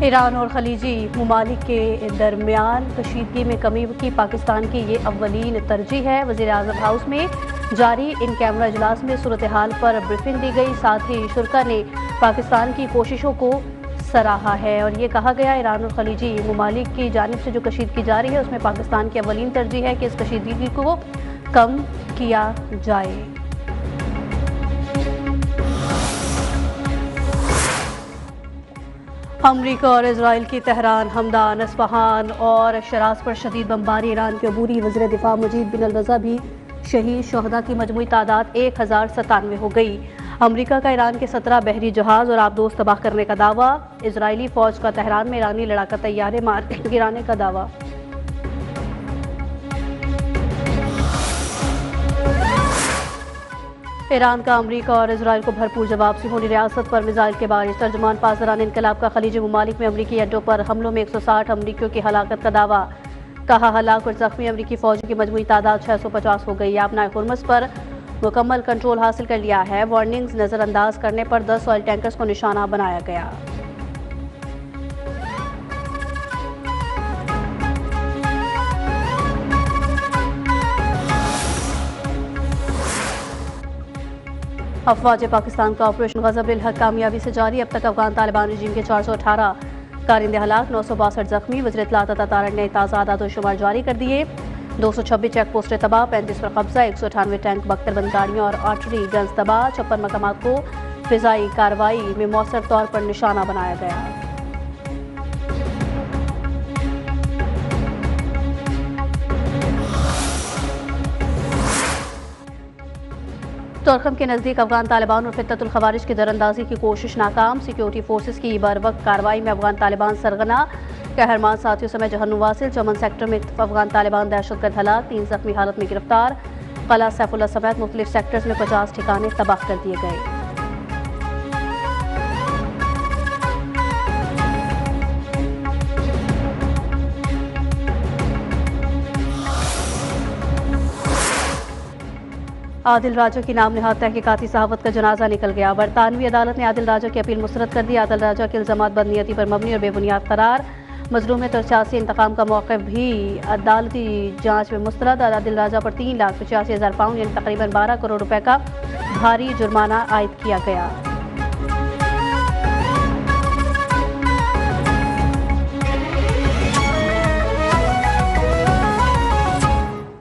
Iran और खलीजी ममालिक के दरमियान कशीदगी में कमी की पाकिस्तान की ये अव्वलीन तरजीह है। वज़ीर-ए-आज़म हाउस में जारी इन कैमरा इजलास में सूरत हाल पर ब्रीफिंग दी गई। साथ ही शुरा ने पाकिस्तान की कोशिशों को सराहा है और ये कहा गया ईरान और खलीजी ममालिक की जानिब से जो कशीदगी जारी है उसमें पाकिस्तान की अव्वलीन तरजीह है कि इस कशीदगी को कम किया जाए। अमरीका और इजराइल की तेहरान, हमदान, अस्फहान और शराज पर शदीद बमबारी। ईरान के अबूरी वज़ीर दिफा मजीद बिन अल-रज़ा भी शहीद। शोहदा की मजमूई तादाद 1097 हो गई। अमरीका का ईरान के 17 बहरी जहाज और आबदोज तबाह करने का दावा। इजरायली फौज का तेहरान में ईरानी लड़ाका तैयारे मार गिराने का दावा। ईरान का अमरीका और इजराइल को भरपूर जवाब से होनी रियासत पर मिसाइल के बारिश। तर्जुमान पासदारान इनकलाब का खलीजी ममालिक में अमरीकी अड्डों पर हमलों में 160 अमरीकियों की हलाकत का दावा। कहा हलाक और जख्मी अमरीकी फौजी की मजमूई तादाद 650 हो गई। आपना हुर्मुज़ पर मुकम्मल कंट्रोल हासिल कर लिया है। वार्निंग्स नज़रअंदाज करने पर 10 ऑयल टैंकर्स को निशाना बनाया गया। अफवाज पाकिस्तान का ऑपरेशन ग़ज़ब-उल हक़ कामयाबी से जारी। अब तक अफगान तालिबान रजीम के 418 कारिंदे हलाक, 962 जख्मी। वज़ीर इत्तलात अता तारक ने ताज़ा आदाद-ओ-शुमार जारी कर दिए। 226 चेक पोस्टें तबाह, 35 पर कब्जा, 198 टैंक बख्तर गाड़ियाँ और आर्टरी गन्स तबाह। 56 मकामात को फ़िज़ाई कार्रवाई में मौसर तौर पर निशाना बनाया गया। तोरखम के नज़दीक अफगान तालिबान और फित्ततुल ख़वारिज की दरअंदाजी की कोशिश नाकाम। सिक्योरिटी फोर्सेस की बरवक्त कार्रवाई में अफगान तालिबान सरगना। कहरमान साथियों समेत जहन्नुम वासिल। चमन सेक्टर में अफगान तालिबान दहशतगर्द हलाक, 3 जख्मी हालत में गिरफ्तार। कला सैफुल्ला समेत मुख्तलिफ सेक्टर्स में 50 ठिकाने तबाह कर दिए गए। आदिल राजा की नाम नहाद तहकीकाती सहावत का जनाजा निकल गया। बरतानवी अदालत ने आदिल राजा की अपील मुस्तरद कर दी। आदिल राजा के इल्जामात बदनीयती पर मबनी और बेबुनियाद करार। मजलूम तरचासी इंतकाम का मौक़िफ़ भी अदालती जांच में मुस्तरद। आदिल राजा पर 3,85,000 पाउंड यानी तकरीबन 12 करोड़ रुपए का भारी जुर्माना आयद किया गया।